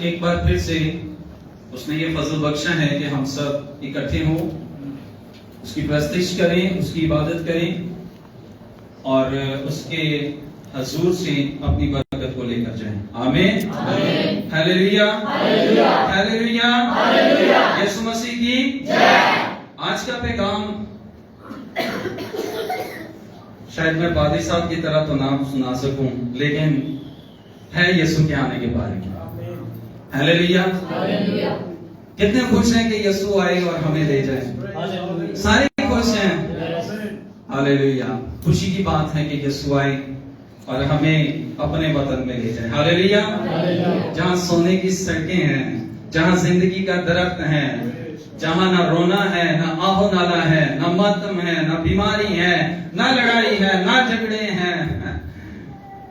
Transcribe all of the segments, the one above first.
ایک بار پھر سے اس نے یہ فضل بخشا ہے کہ ہم سب اکٹھے ہوں، اس کی پرستش کریں، اس کی عبادت کریں اور اس کے حضور سے اپنی برکت کو لے کر جائیں۔ آمین، ہیلیلویا، ہیلیلویا، یسوع مسیح کی جے۔ آج کا پیغام شاید میں پادری صاحب کی طرح تو نہ سنا سکوں، لیکن ہے یسوع کے آنے کے بارے میں۔ ہیلیلویا، کتنے خوش ہیں کہ یسوع آئے اور ہمیں لے جائے؟ سارے خوش ہیں۔ ہیلیلویا، خوشی کی بات ہے کہ یسوع آئے اور ہمیں اپنے وطن میں لے جائے۔ ہیلیلویا، جہاں سونے کی سڑکیں ہیں، جہاں زندگی کا درخت ہے، جہاں نہ رونا ہے، نہ آہو نالا ہے، نہ ماتم ہے، نہ بیماری ہے، نہ لڑائی ہے، نہ جھگڑے ہیں،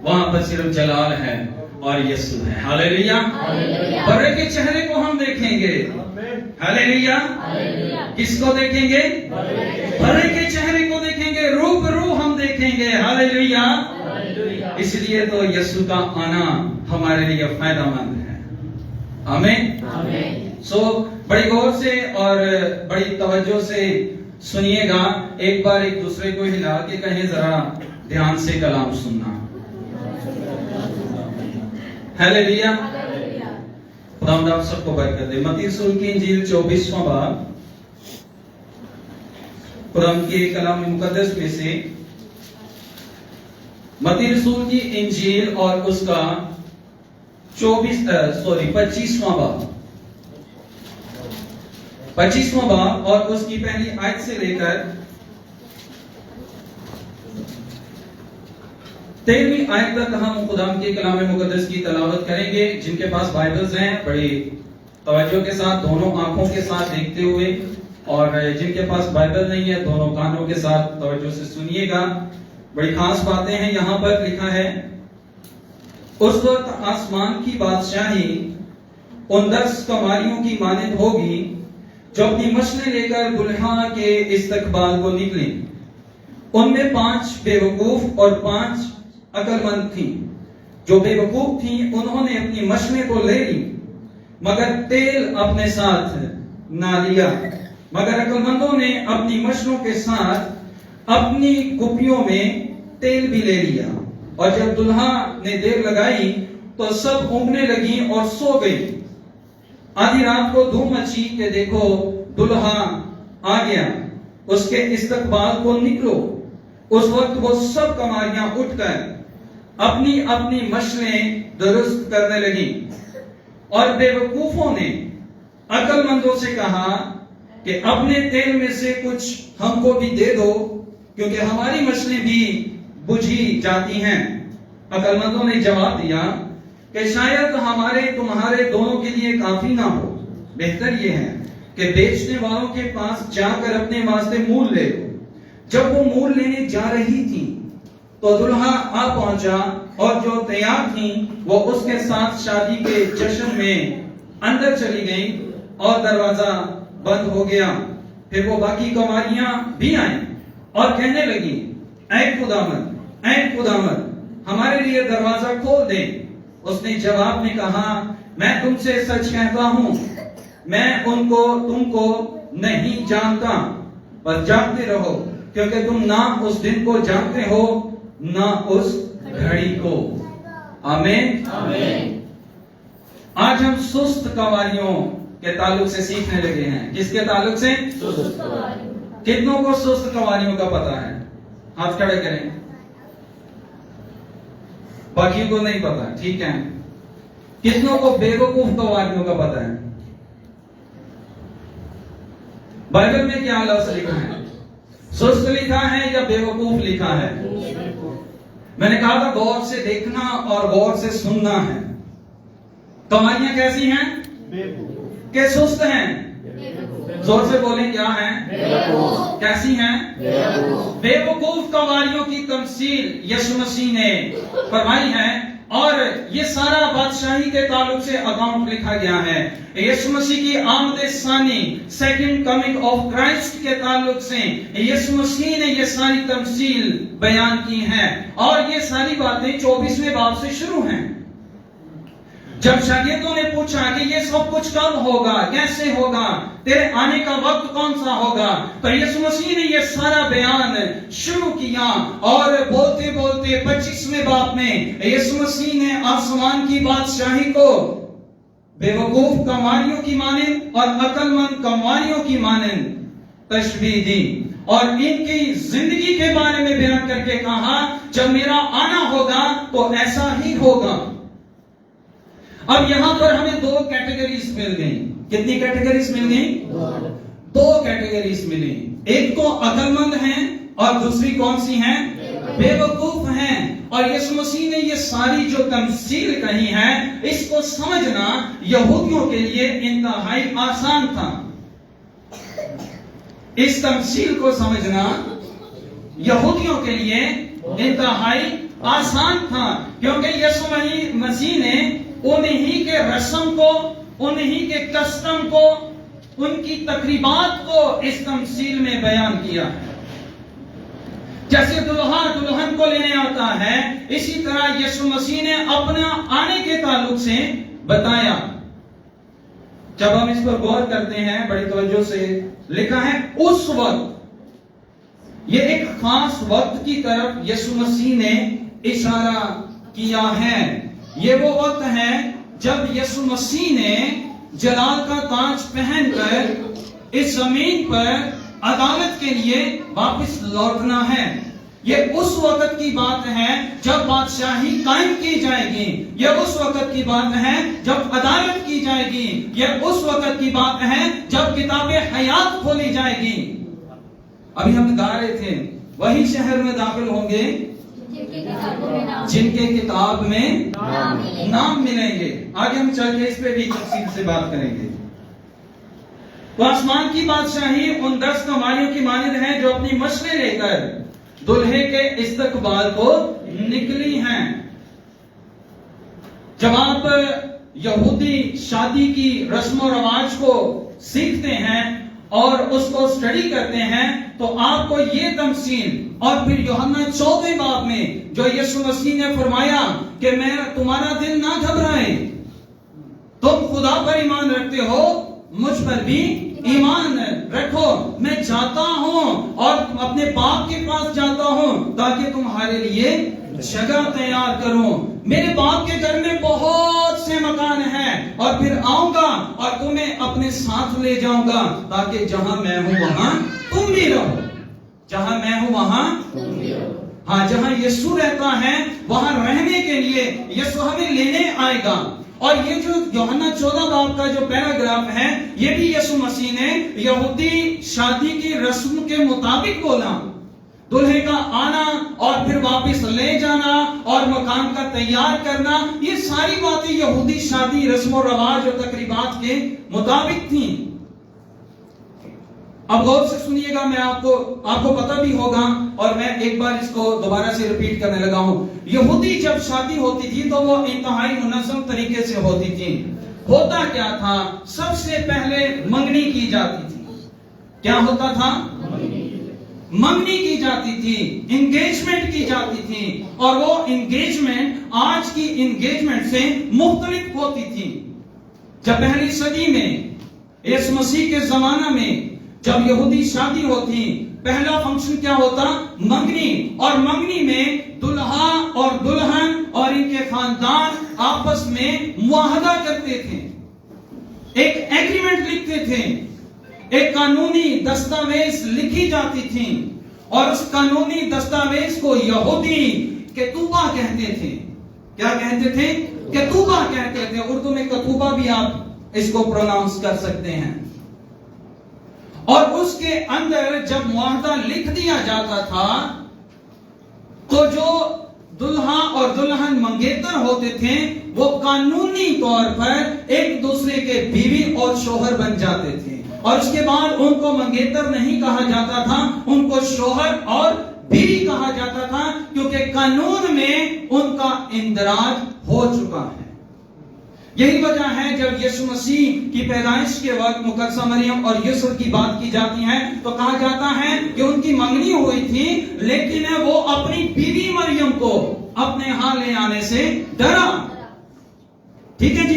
وہاں پر صرف جلال ہے اور یسوع ہے۔ ہیلیلویا، برے کے چہرے کو ہم دیکھیں گے۔ ہیلیلویا، کس کو دیکھیں گے؟ برے کے چہرے کو دیکھیں گے، روبرو ہم دیکھیں گے۔ ہیلیلویا، اس لیے تو یسوع کا آنا ہمارے لیے فائدہ مند ہے۔ آمین۔ سو بڑی غور سے اور بڑی توجہ سے سنیے گا۔ ایک بار ایک دوسرے کو ہلا کے کہیں ذرا دھیان سے کلام سننا۔ ہیلیلویا، خداوند آپ سب کو برکت دے۔ متی رسول کی انجیل 24واں باب، قرآن کے کلام مقدس میں سے متی رسول کی انجیل اور اس کا 25واں باب، 25واں باب اور اس کی پہلی آیت سے لے کر 13ویں آیت تک ہم خدا کے کلام مقدس کی تلاوت کریں گے۔ جن کے پاس بائبلز ہیں بڑی توجہ کے ساتھ، دونوں آنکھوں کے ساتھ دیکھتے ہوئے، اور جن کے پاس بائبل نہیں ہے دونوں کانوں کے ساتھ توجہ سے سنیے گا۔ بڑی خاص باتیں ہیں۔ یہاں پر لکھا ہے، اس وقت آسمان کی بادشاہی ان 10 کماریوں کی مانند ہوگی جو اپنی مشنیں لے کر دلہا کے استقبال کو نکلیں۔ ان میں 5 بے وقوف اور 5 عقل مند تھیں۔ جو بے وقوف تھیں انہوں نے اپنی مشنیں تو لے لی مگر تیل اپنے ساتھ نہ لیا، مگر عقل مندوں نے اپنی مشنوں کے ساتھ اپنی کپیوں میں تیل بھی لے لیا۔ اور جب دلہا نے دیر لگائی تو سب اونگنے لگی اور سو گئی۔ آدھی رات کو دھوم مچی کہ دیکھو دلہا آ گیا، اس کے استقبال کو نکلو۔ اس وقت وہ سب کماریاں اٹھ کر اپنی اپنی مشنیں درست کرنے لگی، اور بے وقوفوں نے عقل مندوں سے کہا کہ اپنے تیل میں سے کچھ ہم کو بھی دے دو، کیونکہ ہماری مشنیں بھی بجھی جاتی ہیں۔ عقل مندوں نے جواب دیا کہ شاید ہمارے تمہارے دونوں کے لیے کافی نہ ہو، بہتر یہ ہے کہ بیچنے والوں کے پاس جا کر اپنے واسطے مول لے لو۔ جب وہ مول لینے جا رہی تھی تو دلہا آ پہنچا، اور جو تیار تھیں وہ اس کے ساتھ شادی کے جشن میں اندر چلی گئیں اور دروازہ بند ہو گیا۔ پھر وہ باقی کماریاں بھی آئیں اور کہنے لگی، اے خداوند، اے خداوند، ہمارے لیے دروازہ کھول دیں۔ اس نے جواب میں کہا، میں تم سے سچ کہتا ہوں، میں تم کو نہیں جانتا، پر جانتے رہو، کیونکہ تم نہ اس دن کو جانتے ہو نہ اس گھڑی کو۔ آمین۔ آج ہم سست کماریوں کے تعلق سے سیکھنے لگے ہیں۔ کس کے تعلق سے؟ سست کماریوں۔ کتنوں کو سست کماریوں کا پتہ ہے؟ ہاتھ کھڑے کریں۔ باقیوں کو نہیں پتا، ٹھیک ہے۔ کتنوں کو بے وقوف کماریوں کا پتہ ہے؟ بائبل میں کیا لفظ لکھا ہے؟ سست لکھا ہے یا بے وقوف لکھا ہے؟ میں نے کہا تھا غور سے دیکھنا اور غور سے سننا ہے۔ کماریاں کیسی ہیں؟ کہ سست ہیں؟ زور سے بولیں، کیا ہیں؟ کیسی ہیں؟ بے وقوف کماریوں کی تمثیل یسوع مسیح نے فرمائی ہے، اور یہ سارا بادشاہی کے تعلق سے اکاؤنٹ لکھا گیا ہے۔ یسوع مسیح کی آمد ثانی، سیکنڈ کمنگ آف کرائسٹ کے تعلق سے یسوع مسیح نے یہ ساری تمثیل بیان کی ہیں، اور یہ ساری باتیں 24ویں باب سے شروع ہیں۔ جب شاگردوں نے پوچھا کہ یہ سب کچھ کب ہوگا، کیسے ہوگا، تیرے آنے کا وقت کون سا ہوگا، تو یسوع مسیح نے یہ سارا بیان شروع کیا، اور بولتے بولتے 25ویں باب میں یسوع مسیح نے آسمان کی بادشاہی کو بے وقوف کماریوں کی مانند اور عقل مند کماریوں کی مانند تشبیہ دی، اور ان کی زندگی کے بارے میں بیان کر کے کہا جب میرا آنا ہوگا تو ایسا ہی ہوگا۔ اب یہاں پر ہمیں دو کیٹیگریز مل گئی۔ کتنی کیٹیگریز مل گئی؟ دو کیٹیگریز ملی۔ ایک تو عقل مند ہیں اور دوسری کون سی ہیں؟ بے وقوف ہیں۔ اور یسوع مسیح نے یہ ساری جو تمثیل کہی ہے اس کو سمجھنا یہودیوں کے لیے انتہائی آسان تھا۔ اس تمثیل کو سمجھنا یہودیوں کے لیے انتہائی آسان تھا، کیونکہ یسوع مسیح نے انہی کے رسم کو، انہی کے کسٹم کو، ان کی تقریبات کو اس تمثیل میں بیان کیا ہے۔ جیسے دلہا دلہن کو لینے آتا ہے، اسی طرح یسوع مسیح نے اپنا آنے کے تعلق سے بتایا۔ جب ہم اس پر غور کرتے ہیں بڑی توجہ سے لکھا ہے اس وقت، یہ ایک خاص وقت کی طرف یسوع مسیح نے اشارہ کیا ہے۔ یہ وہ وقت ہے جب یسوع مسیح نے جلال کا تاج پہن کر اس زمین پر عدالت کے لیے واپس لوٹنا ہے۔ یہ اس وقت کی بات ہے جب بادشاہی قائم کی جائے گی، یہ اس وقت کی بات ہے جب عدالت کی جائے گی، یہ اس وقت کی بات ہے جب کتاب حیات کھولی جائے گی۔ ابھی ہم گا رہے تھے وہی شہر میں داخل ہوں گے جن کے کتاب میں نام ملیں گے۔ آگے ہم چل کے اس پہ بھی تفصیل سے بات کریں گے۔ تو آسمان کی بادشاہی ان 10 کماریوں کی مانند ہے جو اپنی مشلیں لے کر دلہے کے استقبال کو نکلی ہیں۔ جب آپ یہودی شادی کی رسم و رواج کو سیکھتے ہیں اور اس کو اسٹڈی کرتے ہیں تو آپ کو یہ تمثیل، اور پھر یوحنا 14 باب میں جو یسوع مسیح نے فرمایا کہ میں تمہارا دل نہ گھبرائے، تم خدا پر ایمان رکھتے ہو، مجھ پر بھی ایمان رکھو، میں جاتا ہوں اور اپنے باپ کے پاس جاتا ہوں تاکہ تمہارے لیے جگہ تیار کروں۔ میرے باپ کے گھر میں بہت سے مکان ہیں، اور پھر آؤں گا اور تمہیں اپنے ساتھ لے جاؤں گا تاکہ جہاں میں ہوں وہاں تم بھی رہو، جہاں میں ہوں وہاں تم بھی رہو۔ ہاں، جہاں یسوع رہتا ہے وہاں رہنے کے لیے یسوع ہمیں لینے آئے گا۔ اور یہ جو یوحنا 14 باب کا جو پیراگراف ہے یہ بھی یسوع مسیح نے یہودی شادی کی رسم کے مطابق بولا۔ دلہے کا آنا اور پھر واپس لے جانا اور مکان کا تیار کرنا، یہ ساری باتیں یہودی شادی رسم و رواج اور تقریبات کے مطابق تھیں۔ اب غور سے سنیے گا، میں آپ کو پتہ بھی ہوگا اور میں ایک بار اس کو دوبارہ سے ریپیٹ کرنے لگا ہوں۔ یہودی جب شادی ہوتی تھی تو وہ انتہائی منظم طریقے سے ہوتی تھی۔ ہوتا کیا تھا؟ سب سے پہلے منگنی کی جاتی تھی۔ کیا ہوتا تھا؟ منگنی کی جاتی تھی، انگیجمنٹ کی جاتی تھی، اور وہ انگیجمنٹ آج کی انگیجمنٹ سے مختلف ہوتی تھی۔ جب پہلی صدی میں یسوع مسیح کے زمانہ میں جب یہودی شادی ہوتی، پہلا فنکشن کیا ہوتا؟ منگنی، اور منگنی میں دلہا اور دلہن اور ان کے خاندان آپس میں معاہدہ کرتے تھے، ایک ایگریمنٹ لکھتے تھے، ایک قانونی دستاویز لکھی جاتی تھی، اور اس قانونی دستاویز کو یہودی کتوبہ کہتے تھے۔ کیا کہتے تھے؟ کتوبہ کہتے تھے۔ اردو میں کتوبہ بھی آپ اس کو پروناؤنس کر سکتے ہیں۔ اور اس کے اندر جب معاہدہ لکھ دیا جاتا تھا تو جو دلہا اور دلہن منگیتر ہوتے تھے وہ قانونی طور پر ایک دوسرے کے بیوی اور شوہر بن جاتے تھے، اور اس کے بعد ان کو منگیتر نہیں کہا جاتا تھا، ان کو شوہر اور بیوی کہا جاتا تھا، کیونکہ قانون میں ان کا اندراج ہو چکا ہے۔ یہی وجہ ہے جب یسوع مسیح کی پیدائش کے وقت مقدسہ مریم اور یوسف کی بات کی جاتی ہے تو کہا جاتا ہے کہ ان کی منگنی ہوئی تھی، لیکن وہ اپنی بیوی مریم کو اپنے ہاں لے آنے سے ڈرا۔ ٹھیک ہے جی،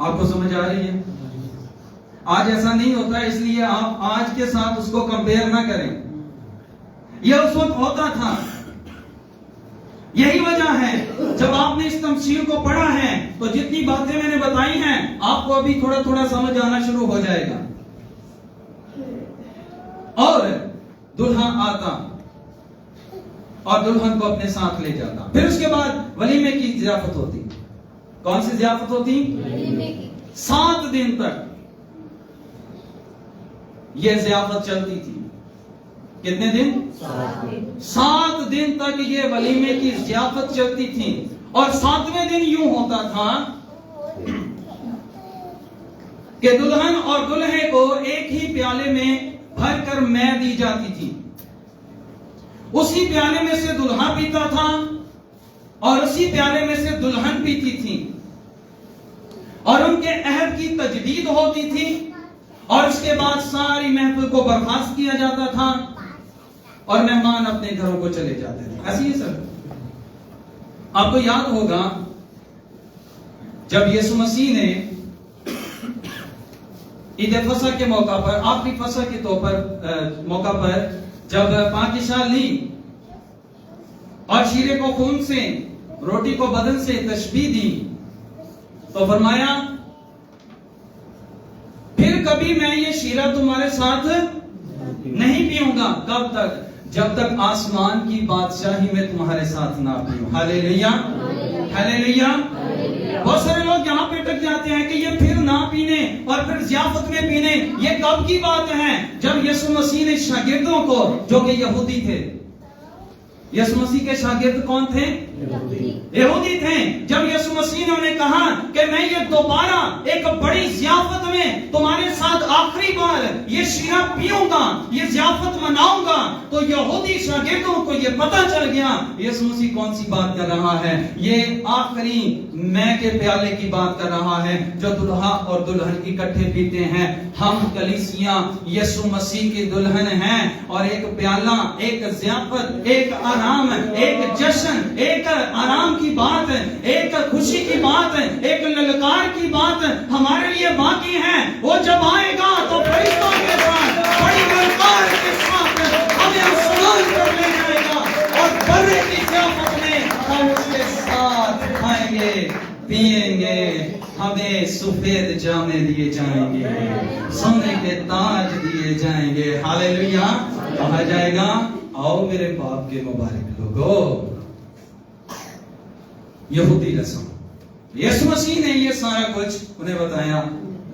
آپ کو سمجھ آ رہی ہے؟ آج ایسا نہیں ہوتا، اس لیے آپ آج کے ساتھ اس کو کمپیئر نہ کریں. یہ اس وقت ہوتا تھا. یہی وجہ ہے جب آپ نے اس تمثیل کو پڑھا ہے تو جتنی باتیں میں نے بتائی ہیں آپ کو ابھی تھوڑا تھوڑا سمجھ آنا شروع ہو جائے گا. اور دلہا آتا اور دلہن کو اپنے ساتھ لے جاتا. پھر اس کے بعد ولیمے کی ضیافت ہوتی. کون سی ضیافت ہوتی؟ 7 دن تک یہ ضیافت چلتی تھی. کتنے دن؟ 7 دن تک یہ ولیمے کی ضیافت چلتی تھی. اور 7ویں دن یوں ہوتا تھا کہ دلہن اور دلہے کو ایک ہی پیالے میں بھر کر مے دی جاتی تھی. اسی پیالے میں سے دلہا پیتا تھا اور اسی پیالے میں سے دلہن پیتی تھی. اور ان کے عہد کی تجدید ہوتی تھی. اور اس کے بعد ساری محفل کو برخاست کیا جاتا تھا اور مہمان اپنے گھروں کو چلے جاتے تھے. ایسی ہی سر آپ کو یاد ہوگا جب یسوع مسیح نے عید فصح کے موقع پر، آخری فصح کے موقع پر جب پاکشاہ لی اور شیرے کو خون سے، روٹی کو بدن سے تشبیہ دی تو فرمایا پھر کبھی میں یہ شیرہ تمہارے ساتھ نہیں پیوں گا. کب تک؟ جب تک آسمان کی بادشاہی میں تمہارے ساتھ نہ پیوں. ہاللیلویا، ہاللیلویا. بہت سارے لوگ یہاں پہ اٹک جاتے ہیں کہ یہ پھر نہ پینے اور پھر ضیافت میں پینے. یہ کب کی بات ہے؟ جب یسوع مسیح نے شاگردوں کو، جو کہ یہودی تھے، یسوع مسیح کے شاگرد کون تھے؟ یہودی تھے. جب یسوع مسیح نے انہیں کہا کہ میں یہ دوبارہ ایک بڑی ضیافت میں تمہارے ساتھ آخری بار یہ شیرہ پیوں گا، یہ ضیافت مناؤں گا، تو یہودی شاگردوں کو یہ پتہ چل گیا یسوع مسیح کون سی بات کر رہا ہے. یہ آخری میں کے پیالے کی بات کر رہا ہے جو دلہا اور دلہن اکٹھے پیتے ہیں. ہم کلیسیاں یسوع مسیح کی دلہن ہیں اور ایک پیالہ، ایک ضیافت، ایک آرام، ایک جشن، ایک آرام کی بات، ایک خوشی کی بات، ایک للکار کی بات ہمارے لیے باقی ہے. وہ جب آئے گا تو فرشتوں کے ساتھ بڑی للکار کے ساتھ ہمیں آسمان پر لے جائے گا اور برے کی ضیافت میں ہم اس کے ساتھ کھائیں گے، پیئیں گے. ہمیں سفید جامے دیے جائیں گے، سونے کے تاج دیے جائیں گے. ہاللیلویا. کہا جائے گا آؤ میرے باپ کے مبارک لوگو. یہودی رسم. یسوع مسیح نے یہ سارا کچھ انہیں بتایا،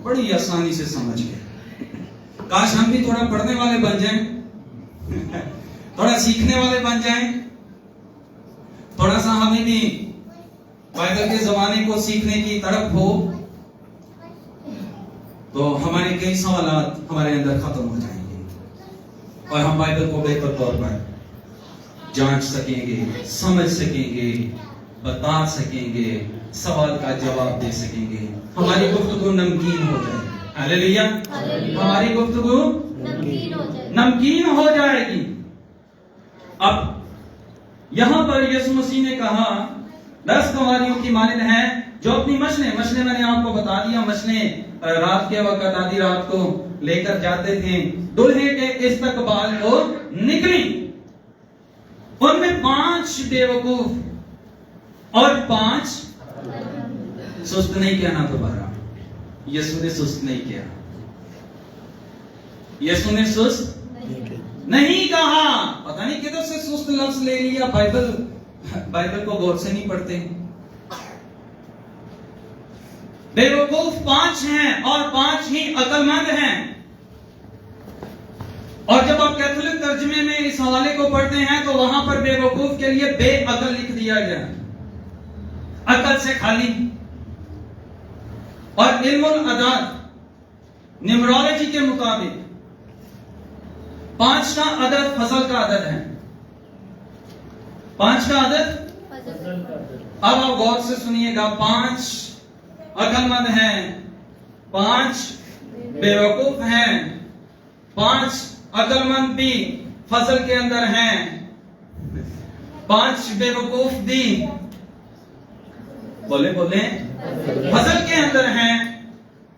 بڑی آسانی سے سمجھ گئے. کاش ہم بھی تھوڑا پڑھنے والے بن جائیں، تھوڑا سیکھنے والے بن جائیں، تھوڑا سا ہمیں بھی بائبل کے زمانے کو سیکھنے کی تڑپ ہو تو ہمارے کئی سوالات ہمارے اندر ختم ہو جائیں گے اور ہم بائبل کو بہتر طور پر جانچ سکیں گے، سمجھ سکیں گے، بتا سکیں گے، سوال کا جواب دے سکیں گے. ہماری گفتگو نمکین ہو جائے گی. ہاللیلویا. ہماری گفتگو نمکین ہو جائے گی. اب یہاں پر یسوع مسیح نے کہا 10 کنواریوں کی مانند ہیں جو اپنی مشلیں میں نے آپ کو بتا دیا، مشلیں رات کے وقت آدھی رات کو لے کر جاتے تھے، دلہے کے استقبال کو نکلی. ان میں 5 بیوقوف اور 5 سست نہیں کیا. نہ دوبارہ یسوع نے سست نہیں کیا. یسوع نے سست نہیں کہا. پتہ نہیں کدھر سے سست لفظ لے لیا. بائبل کو غور سے نہیں پڑھتے. بیوقوف 5 ہیں اور 5 ہی عقل مند ہیں. اور جب آپ کیتھولک ترجمے میں اس حوالے کو پڑھتے ہیں تو وہاں پر بیوقوف کے لیے بے عقل لکھ دیا گیا، عقل سے خالی. اور علم الاعداد نیمرولوجی کے مطابق 5 کا عدد فضل کا عدد ہے. 5 کا عدد. اب آپ غور سے سنیے گا. 5 عقل مند ہیں، 5 بیوقوف ہیں، 5 عقل مند بھی فضل کے اندر ہیں، 5 بیوقوف بھی بولے فضل کے اندر ہیں،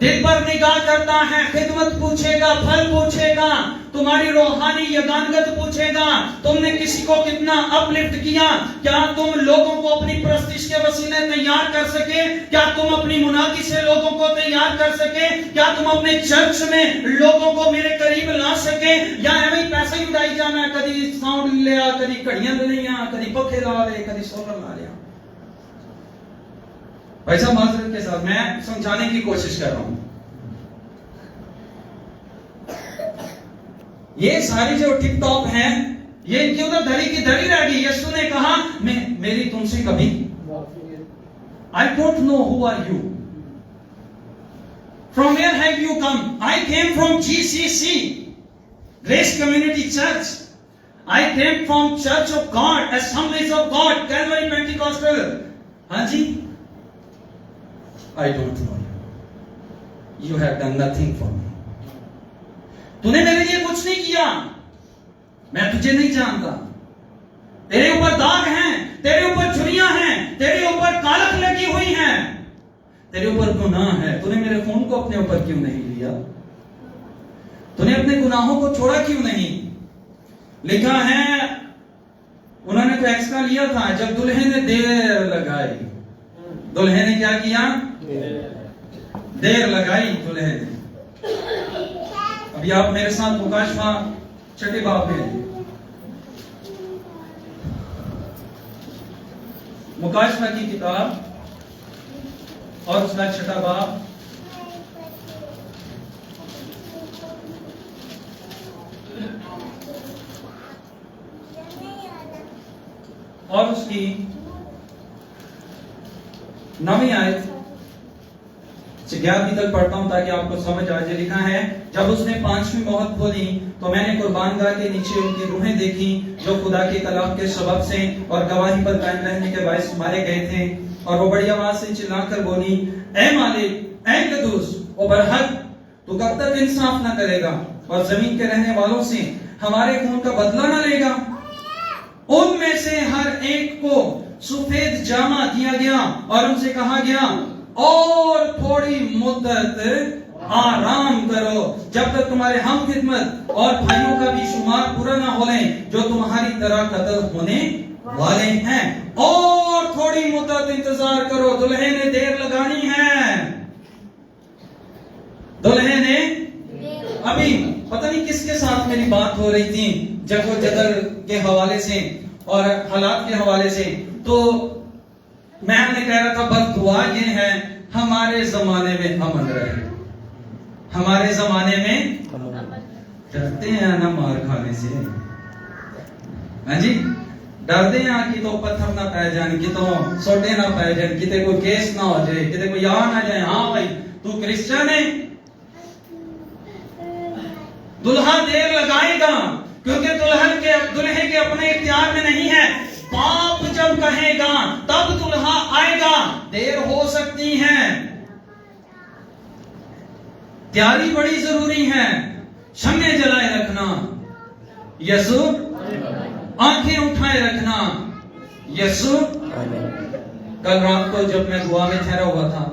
دل پر نگاہ کرتا ہے، خدمت پوچھے گا، پھل پوچھے گا، تمہاری روحانی یگانگت پوچھے گا، تم نے کسی کو کتنا اپلفٹ کیا، کیا تم لوگوں کو اپنی پرستش کے وسیلے تیار کر سکے، کیا تم اپنی منادی سے لوگوں کو تیار کر سکے، کیا تم اپنے چرچ میں لوگوں کو میرے قریب لا سکے، یا ایویں پیسہ ہی اڑائی جانا، کدی ساؤنڈ لیا، کدی گھڑیاں لے لیا، کدی پکھے لا لے، کدی سولر لا لیا۔ بھائی صاحب معذرت کے ساتھ میں سمجھانے کی کوشش کر رہا ہوں، یہ ساری جو ٹپ ٹاپ ہیں یہ کیوں نہ دھڑی کی دھڑی رہ گئی۔ یسوع نے کہا میری تم سے کبھی I don't know who are you, from where have you come? I came from GCC, Grace Community Church. I came from Church of God, Assemblies of God, Calvary Pentecostal. ہاں جی، I don't know you. You have done nothing for me. تو نے میرے لیے کچھ نہیں کیا، میں تجھے نہیں جانتا، تیرے اوپر داغ ہیں، تیرے اوپر چھریاں ہیں، تیرے اوپر کالک لگی ہوئی ہیں، تیرے اوپر گناہ ہے، تو نے میرے خون کو اپنے اوپر کیوں نہیں لیا، تو نے اپنے گناہوں کو چھوڑا کیوں نہیں۔ لکھا ہے انہوں نے کوئی ایکسٹرا لیا تھا، جب دلہے نے دیر لگائی، دلہے نے کیا کیا؟ دیر لگائی دلہے نے۔ ابھی آپ میرے ساتھ مکاشفہ چھٹے باب میں، مکاشفہ کی کتاب اور اس کا چھٹا باب، اور اس کی 9ویں آیت سے 11ویں تک پڑھتا ہوں تاکہ آپ کو سمجھ آ جائے۔ لکھا ہے جب اس نے 5ویں مہر کھولی تو میں نے قربان گاہ کے نیچے ان کی روحیں دیکھی جو خدا کے کلام کے سبب سے اور گواہی پر قائم رہنے کے باعث مارے گئے تھے، اور وہ بڑی آواز سے چلا کر بولی، اے مالک، اے قدوس و برحق، تو کب تک انصاف نہ کرے گا اور زمین کے رہنے والوں سے ہمارے خون کا بدلہ نہ لے گا؟ ان میں سے ہر ایک کو سفید جامہ دیا گیا اور ان سے کہا گیا اور تھوڑی مدت آرام کرو جب تک تمہارے ہم خدمت اور بھائیوں کا بھی شمار پورا نہ ہو لیں جو تمہاری طرح قتل ہونے والے ہیں، اور تھوڑی مدت انتظار کرو، دلہے نے دیر لگانی ہے، دلہے نے ابھی پتہ نہیں کس کے ساتھ میری بات ہو رہی تھی، جگ و جدل کے حوالے سے اور حالات کے حوالے سے، تو میں نے کہہ رہا تھا بس دعا یہ ہے ہمارے زمانے میں امن رہے، ہمارے زمانے میں ڈرتے ہیں نا مار کھانے سے، ہاں جی، ڈرتے ہیں کہ تو پتھر نہ پہ جائیں، کہ تو سوٹے نہ پہ جائیں، کتے کوئی کیس نہ ہو جائے، کتے کوئی یاد نہ جائے، ہاں بھائی تو کرسچن ہے، دلہا دیر لگائے گا کیونکہ دلہے کے اپنے اختیار میں نہیں ہے، باپ جب کہے گا تب دلہا آئے گا، دیر ہو سکتی ہے، تیاری بڑی ضروری ہے، شمع جلائے رکھنا، یسوع آنکھیں اٹھائے رکھنا، یسوع۔ کل رات کو جب میں دعا میں ٹھہرا ہوا تھا،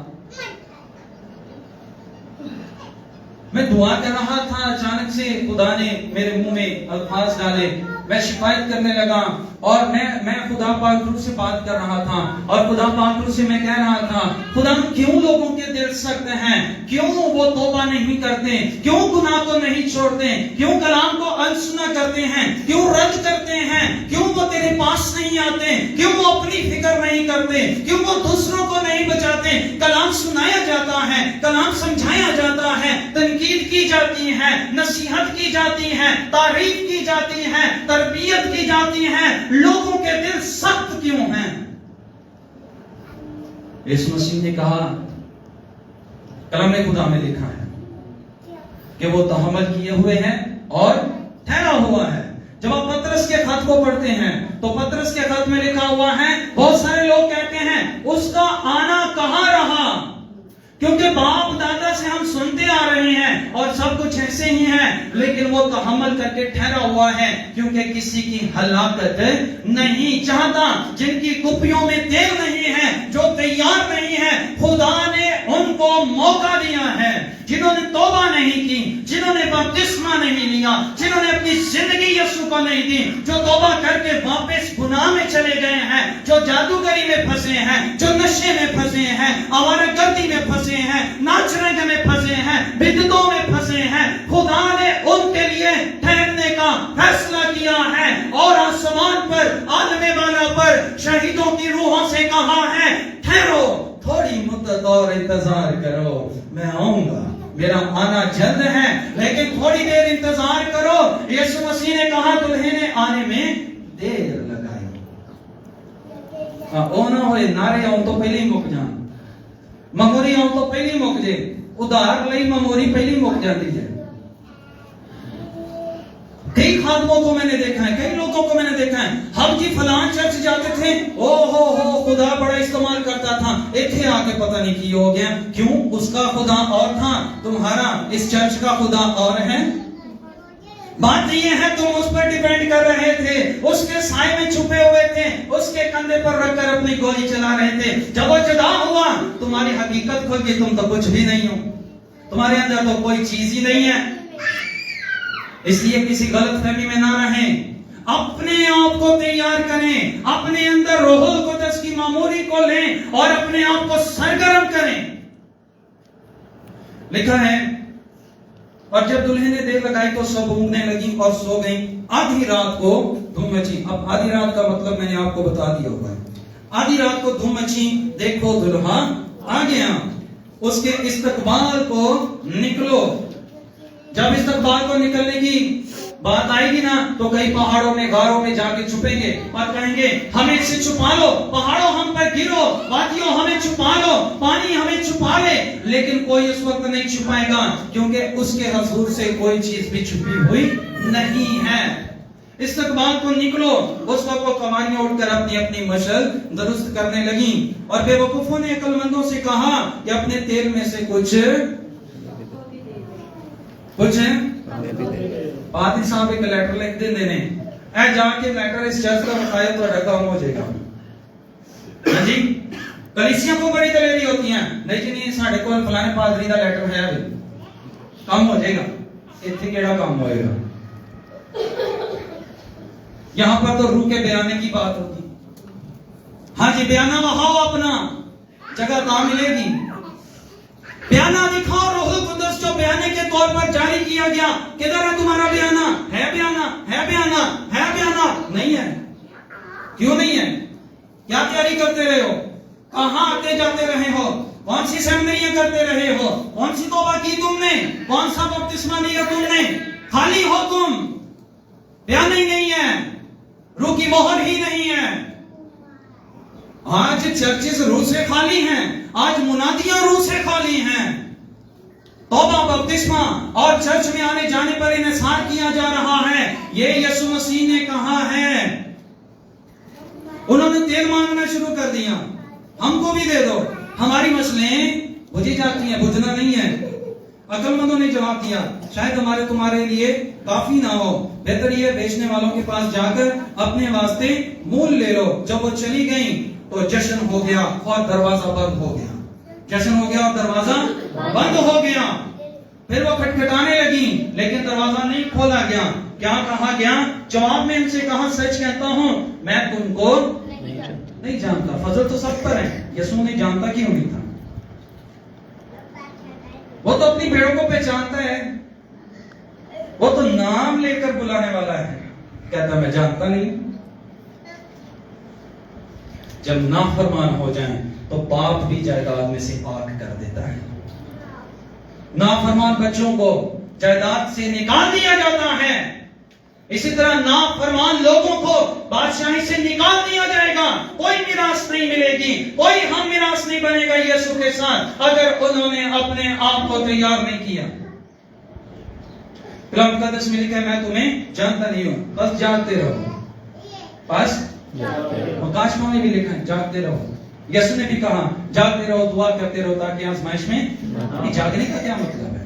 میں دعا کر رہا تھا، اچانک سے خدا نے میرے منہ میں الفاظ ڈالے، میں شکایت کرنے لگا، اور میں خدا پاک روح سے بات کر رہا تھا، اور خدا پاک روح سے میں کہہ رہا تھا خدا کیوں لوگوں کے دل سخت ہیں، کیوں وہ توبہ نہیں کرتے، کیوں گناہ کو نہیں چھوڑتے، کیوں کلام کو انسنا کرتے ہیں، کیوں رد کرتے ہیں، کیوں وہ تیرے پاس نہیں آتے، کیوں وہ اپنی فکر نہیں کرتے، کیوں وہ دوسروں کو نہیں بچاتے۔ کلام سنایا جاتا ہے، کلام سمجھایا جاتا ہے، تنقید کی جاتی ہے، نصیحت کی جاتی ہے، تعریف کی جاتی ہے، تربیت کی جاتی ہے، لوگوں کے دل سخت کیوں ہیں؟ اس مسیح نے کہا، کلام خدا میں لکھا ہے کہ وہ تحمل کیے ہوئے ہیں اور ٹھہرا ہوا ہے۔ جب آپ پطرس کے خط کو پڑھتے ہیں تو پطرس کے خط میں لکھا ہوا ہے، بہت سارے لوگ کہتے ہیں اس کا آنا کہاں رہا، کیونکہ باپ دادا سے ہم سنتے آ رہے ہیں اور سب کچھ ایسے ہی ہے، لیکن وہ تحمل کر کے ٹھہرا ہوا ہے کیونکہ کسی کی ہلاکت نہیں چاہتا. جن کی کپیوں میں تیل نہیں ہے, جو تیار نہیں ہے, خدا نے ان کو موقع دیا ہے. جنہوں نے توبہ نہیں کی, جنہوں نے بپتسمہ نہیں لیا, جنہوں نے اپنی زندگی یسوع کو نہیں دی, جو توبہ کر کے واپس گناہ میں چلے گئے ہیں, جو جادوگری میں پھنسے ہیں, جو نشے میں پھنسے ہیں, آوارہ گردی میں پھنسے ہیں, ناچ رنگ میں پھنسے ہیں, بدعتوں میں پھنسے ہیں, خدا نے ان کے لیے ٹھہرنے کا فیصلہ کیا ہے اور آسمان پر عالم بالا پر شہیدوں کی روحوں سے کہا ہے ٹھہرو, تھوڑی مدت اور انتظار کرو, میں آؤں گا, میرا آنا جلد ہے, لیکن تھوڑی دیر انتظار کرو. یسوع مسیح نے کہا دلہن نے آنے میں دیر لگائی. او نہ ہوئے نعرے آؤں تو پہلے ہی مک جان, مموری آؤں تو پہلے ہی مک جے, ادھار لئی مموری پہلے ہی مک جاتی ہے. کئی خادموں کو میں نے دیکھا ہے, کئی لوگوں کو میں نے دیکھا ہے, ہم کی فلان چرچ جاتے تھے, او ہو خدا بڑا استعمال کرتا تھا, ایتھے آ کے پتہ نہیں کی ہو گیا. کیوں؟ اس کا خدا اور تھا, تمہارا اس چرچ کا خدا اور ہے. بات یہ ہے تم اس پر ڈیپینڈ کر رہے تھے, اس کے سائے میں چھپے ہوئے تھے, اس کے کندھے پر رکھ کر اپنی گولی چلا رہے تھے. جب وہ جدا ہوا تمہاری حقیقت کھل گئی, تم تو کچھ بھی نہیں ہو, تمہارے اندر تو کوئی چیز ہی نہیں ہے. اس لیے کسی غلط فہمی میں نہ رہیں, اپنے آپ کو تیار کریں, اپنے اندر روح القدس کی معموری کو لیں اور اپنے آپ کو سرگرم کریں. لکھا ہے اور جب دلہن نے دیر لگائی تو سب اونگنے لگی اور سو گئیں. آدھی رات کو دھوم مچی. اب آدھی رات کا مطلب میں نے آپ کو بتا دیا ہوگا. آدھی رات کو دھوم مچی, دیکھو دلہا آ گیا, اس کے استقبال کو نکلو. جب استقبال کو نکلنے کی بات آئے گی نا تو کئی پہاڑوں میں غاروں میں جا کے چھپیں گے اور کہیں گے ہمیں سے چھپا لو, پہاڑوں ہم پر گرو, وادیوں ہمیں چھپا لو, پانی ہمیں چھپا لے. لیکن کوئی اس وقت نہیں چھپائے گا کیونکہ اس کے حضور سے کوئی چیز بھی چھپی ہوئی نہیں ہے. استقبال کو نکلو. اس وقت وہ کمانیاں اٹھ کر اپنی اپنی مشل درست کرنے لگیں اور بے وقوفوں نے عقل مندوں سے کہا کہ اپنے تیل میں سے کچھ پادری صاحب ایک لیٹر لکھ دینے, اے جا کے لیٹر اس چرچ کا بتایا تو کام ہو جائے گا. ہاں جی, کلیسیاں کو بڑی دلیری ہوتی ہیں, نہیں جی نہیں ساڑھے کو فلانے پادری دا لیٹر ہے, کام ہو جائے گا. اتنے کیڑا کام ہوئے گا؟ یہاں پر تو روح کے بیانے کی بات ہوتی. ہاں جی, بیانہ بہاؤ, اپنا جگہ کہاں ملے گی. بیانہ دکھاؤ, روح القدس جو بیانے کے طور پر جاری کیا گیا. کدھر ہے تمہارا بیانہ؟ ہے بیانہ, ہے بیانہ, ہے بیانہ, نہیں ہے. کیوں نہیں ہے؟ کیا تیاری کرتے رہے ہو؟ کہاں آتے جاتے رہے ہو؟ کون سی سیمنریاں کرتے رہے ہو؟ کون سی توبہ کی تم نے؟ کون سا بپتسمہ لیا تم نے؟ خالی ہو تم, بیانہ ہی نہیں ہے, روح کی مہر ہی نہیں ہے. آج چرچز روح سے خالی ہیں, آج منادیاں روح سے خالی ہیں. توبہ, بپتسمہ اور چرچ میں آنے جانے پر انحصار کیا جا رہا ہے. یہ یسوع مسیح نے کہا ہے. انہوں نے تیل مانگنا شروع کر دیا, ہم کو بھی دے دو. ہماری مسئلیں بجھی جاتی ہیں, بجھنا نہیں ہے. عقل مندوں نے جواب دیا شاید ہمارے تمہارے لیے کافی نہ ہو, بہتر یہ بیچنے والوں کے پاس جا کر اپنے واسطے مول لے لو. جب وہ چلی گئیں تو جشن ہو گیا اور دروازہ بند ہو گیا. جشن ہو گیا اور دروازہ بند ہو گیا. پھر وہ کھٹکھٹانے لگی لیکن دروازہ نہیں کھولا گیا. کیا کہا گیا؟ جواب میں ان سے کہا سچ کہتا ہوں میں تم کو نہیں جانتا. فضل تو سب پر ہے, یسوع نے جانتا کیوں نہیں تھا؟ وہ تو اپنی بھیڑوں کو پہچانتا ہے, وہ تو نام لے کر بلانے والا ہے. کہتا میں جانتا نہیں. جب نافرمان ہو جائیں تو باپ بھی جائیداد میں سے آگ کر دیتا ہے. نافرمان بچوں کو جائیداد سے نکال دیا جاتا ہے. اسی طرح نافرمان لوگوں کو بادشاہی سے نکال دیا جائے گا. کوئی میراث نہیں ملے گی, کوئی ہم میراث نہیں بنے گا یسوع کے ساتھ اگر انہوں نے اپنے آپ کو تیار نہیں کیا. کلام مقدس میں لکھا ہے میں تمہیں جانتا نہیں ہوں, بس جانتے رہو. بس مکاشمہ میں بھی لکھا ہے جاگتے رہو. یسوع نے بھی کہا جاگتے رہو, دعا کرتے رہو تاکہ آزمائش میں. جاگنے کا کیا مطلب ہے؟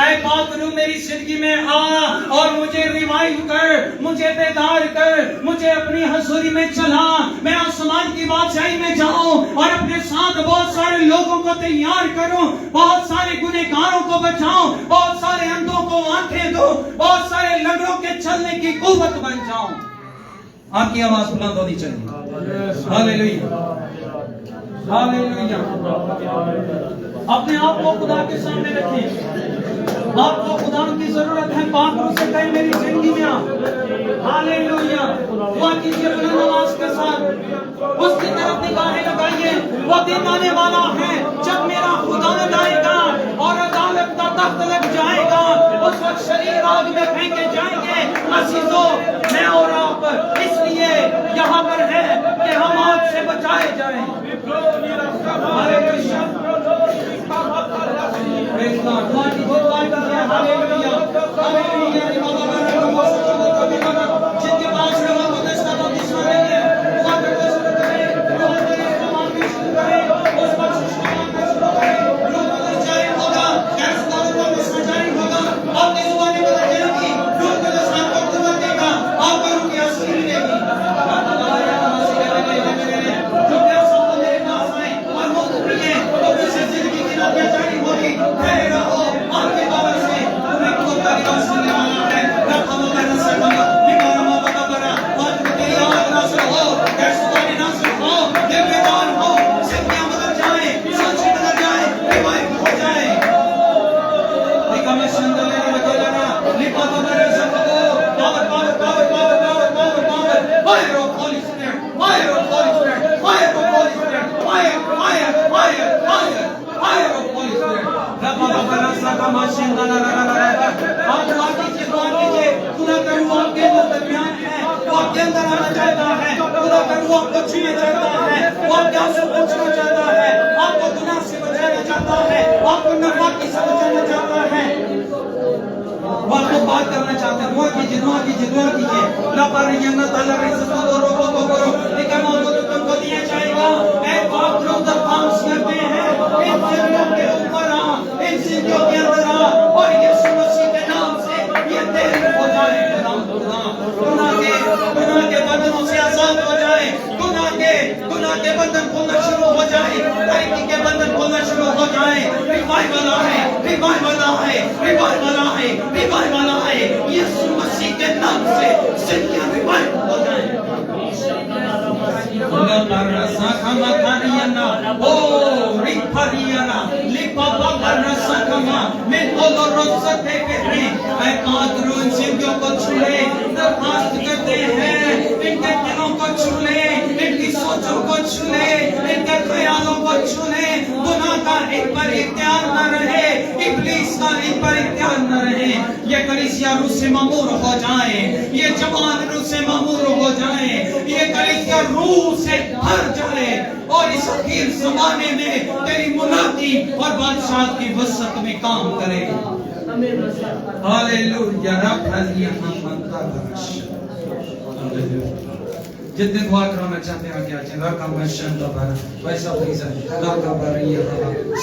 اے پاک روح میری زندگی میں آ اور مجھے ریوائیو کر, مجھے بیدار کر, مجھے اپنی حضوری میں چلا. میں آسمان کی بادشاہی میں جاؤں اور اپنے ساتھ بہت سارے لوگوں کو تیار کروں, بہت سارے گنہگاروں کو بچاؤں, بہت سارے اندھوں کو آنکھیں دو, بہت سارے لنگڑوں کے چلنے کی قوت بن جاؤں. آپ کی آواز بلند ہونی چاہیے. ہاللیلویہ, ہاللیلویہ. اپنے آپ کو خدا کے سامنے رکھیں. آپ کو خدا کی ضرورت ہے. پاک روح سے کہیں میری زندگی میں آ. ہاللیلویہ. دعا کیجیے بلند آواز کے ساتھ. اس کی طرف نگاہیں لگائیے. وہ دن آنے والا ہے جب میرا خدا لگائے گا اور عدالت کا تخت لگ جائے گا. اس وقت شریر آگ میں پھینکے جائیں گے. عزیزو, میں اور آپ اس لیے یہاں پر ہے کہ ہم آگ سے بچائے جائیں. ہاللیلویہ. پریز گاڈ. دعا کیجیے, دعا کیجیے. ہاللیلویہ, ہاللیلویہ. جن کے پاس روح القدس کا بپتسمہ نہیں ہے, دعا کرتے شروع کریں. روح القدس کا مانگنا شروع کریں. اس بخشش کا مانگنا شروع کریں. روح القدس جاری ہوگا. کیسے دعوت کا مسئلہ جاری ہوگا. آپ کی زبانیں بدل جائیں گی. روح القدس آپ کو قوت دے گا. آپ کو روح کی اصلی ملے گی. جو پیاسا ہو میرے پاس آئیں اور وہ پیئیں, اور اسے زندگی کی ندیاں جاری ہوگی. ٹھہرے رہو. آپ کے باور سے تمہیں قوت کا لباس ملنے والا ہے. رکھا وہ کرنا سکتا. نکارما بابا برا. آج تیری آواز نازل ہو. کیسے زبانیں نازل ہو. یہ بیدار ہو. زندگیاں بدل جائیں. سوچیں بدل جائیں. ریوائیو ہو جائیں. نکامے سندلے رکھلانا. لپا بابا رزا کو. Power power power power power power power. Fire of Holy Spirit. Fire of Holy Spirit. Fire of Holy Spirit. Fire, fire, fire, fire. Fire of Holy Spirit. ربا بابا رزا کا ماشین لا لا لا لا لا. آپ دعا کیجیے, دعا کیجیے. خدا کا روح آپ کے درمیان ہے. وہ آپ کے اندر آنا چاہتا ہے. خدا کا روح آپ کو چھونا چاہتا ہے. وہ آپ کے آپ سے پوچھنا چاہتا ہے. آپ کو گناہ سے بچانا چاہتا ہے. آپ کو ناپاکی سے بچانا چاہتا ہے. وہ آپ کو بات کرنا چاہتے ہیں. دعا کیجیے, دعا کیجیے, دعا کیجیے. لا پر ینا تعالی رزق کو روکو کو کرو. لیکن وہ تو تم کو دیا جائے گا. اے پاک روح درخواست کرتے ہیں ان جنوں کے اوپر آ, ان زندگیوں کے اندر آ, اور یسوع مسیح کے نام سے یہ تیرے ہو جائے. گناہ کے بندھنوں سے آزاد ہو جائے. گناہ کے بندھن کھلنا شروع ہو جائے. تاریکی کے بندھن کھلنا شروع ہو جائے. ریوائیول آئے, ریوائیول آئے, ریوائیول آئے, ریوائیول آئے. یسوع مسیح کے نام سے زندگیاں ریوائیو ہو جائیں. اللہ رسا کھما کھانیانا او ریپھریانا لپا بابا رسا کھما میں اولو رسا دے کے اے پاک روح ان زندگیوں کو چھولے. درخواست کرتے ہیں ان کے دلوں کو چھولے, ان کی سوچوں کو چھولے, ان کے خیالوں کو چھولے. گناہ کا ان پر اختیار نہ رہے, ابلیس کا ان پر اختیار نہ رہے. یہ کلیسیا روح سے معمور ہو جائے. یہ جوان روح سے معمور ہو جائے. یہ کلیسیا روح سے بھر جائے اور اس اخیر زمانے میں تیری منادی اور بادشاہ کی وسعت میں کام کرے. ہاللیلویہ. رب حضی محمد برش. جتنے دعا کرانا چاہتے ہیں آگے آجائیں. راکا مشن دبارا ویسا فریزا راکا باری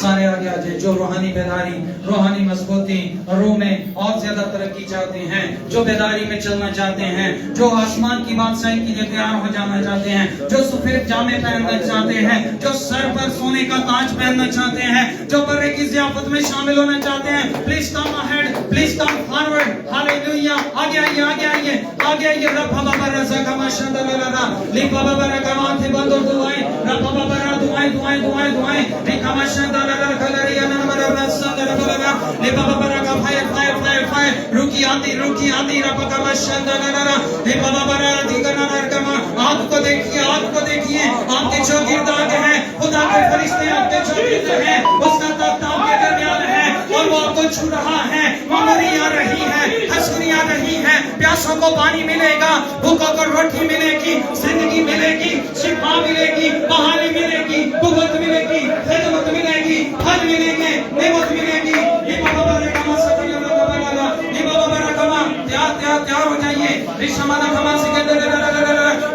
سارے آگے آجائیں. جو روحانی بیداری, روحانی مضبوطی, روح میں اور زیادہ ترقی چاہتے ہیں, جو بیداری میں چلنا چاہتے ہیں, جو آسمان کی بادشاہی کے لیے تیار ہو جانا چاہتے ہیں, جو سفید جامے پہننا چاہتے ہیں, جو سر پر سونے کا تاج پہننا چاہتے ہیں, جو برے کی ضیافت میں شامل ہونا چاہتے ہیں, please come ahead, please come forward. Hallelujah. آگے آئیے, آگے آئیے, آگے آئیے. رب بابا رضا کا ماشاء اللہ. لپا بابا رکا مانتے بندو دعائیں. رب بابا را دعائیں دعائیں دعائیں دعائیں. لکھا ماشاء اللہ کلریا نمبر رسا دربلگا. لپا بابا رکا فائر فائر فائر فائر. رکی آتی رکی آتی. رب کا ماشاء اللہ. لپا بابا را دی کرنا رکما. آپ کو دیکھیے, آپ کو دیکھیے. آپ کے چوکیدار ہیں. خدا کے فرشتے آپ کے چوکیدار ہیں. اس کا تخت آپ کے درمیان ہے اور وہ آپ کو چھو رہا ہے. ممری آ رہی ہے, ہنسری آ رہی ہے. پیاسوں کو پانی ملے گا, بھوکوں کو روٹی ملے گی, زندگی ملے گی, شفا ملے گی, بحالی ملے گی, قوت ملے گی, خدمت ملے گی, پھل ملے گی, نعمت ملے گی. یہ بابا رکما سکیا لگا. یہ بابا رکما تیار ہو جائیے. رشمانہ کما Sikandar.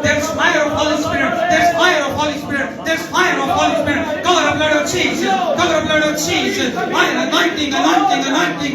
There's fire of Holy Spirit. There's fire of Holy Spirit. There's fire of Holy Spirit. God blood of Jesus. Cover the blood of Jesus. Anointing, anointing, anointing.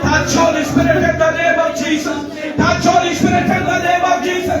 Touch Holy Spirit in the name of Jesus. Touch Holy Spirit in the name of Jesus.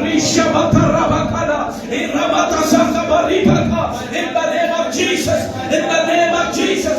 In the name of Jesus, in the name of Jesus,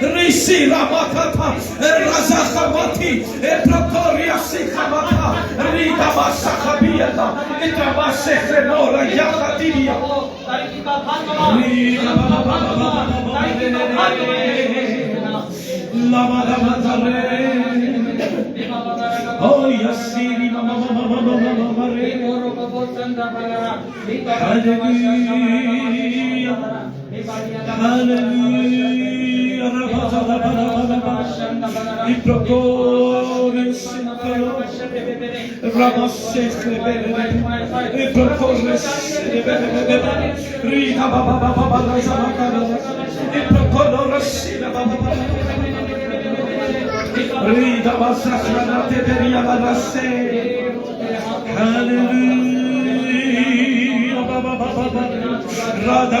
Risi Ramakata, Raza Khamati, Eprotoria Sikhamata, Rita Masakabiata, Itabase Renora Yakatibia, Lama Oh, Yasiri Mama Mama Mama Mama Re. Hallelujah. Hallelujah. I procure Ramasse I procure Rita Baba Baba I procure Rita Basasana Teteria Banasse. Hallelujah. Baba Baba Radha